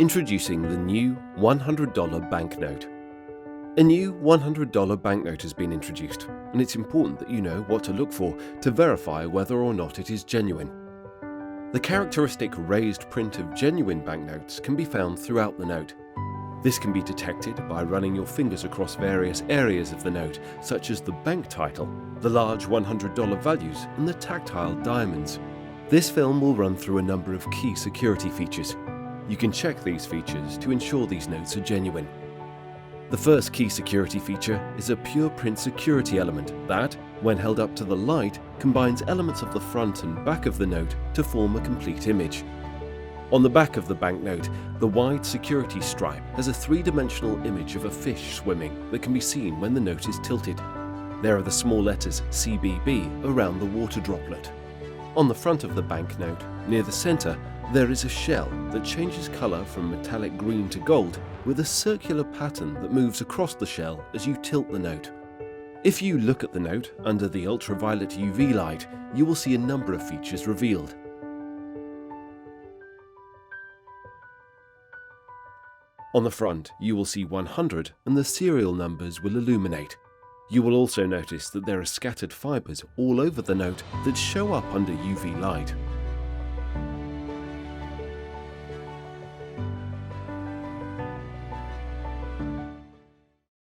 Introducing the new $100 banknote. A new $100 banknote has been introduced, and it's important that you know what to look for to verify whether or not it is genuine. The characteristic raised print of genuine banknotes can be found throughout the note. This can be detected by running your fingers across various areas of the note, such as the bank title, the large $100 values, and the tactile diamonds. This film will run through a number of key security features. You can check these features to ensure these notes are genuine. The first key security feature is a pure print security element that, when held up to the light, combines elements of the front and back of the note to form a complete image. On the back of the banknote, the wide security stripe has a three-dimensional image of a fish swimming that can be seen when the note is tilted. There are the small letters CBB around the water droplet. On the front of the banknote, near the center, there is a shell that changes color from metallic green to gold with a circular pattern that moves across the shell as you tilt the note. If you look at the note under the ultraviolet UV light, you will see a number of features revealed. On the front, you will see 100 and the serial numbers will illuminate. You will also notice that there are scattered fibers all over the note that show up under UV light.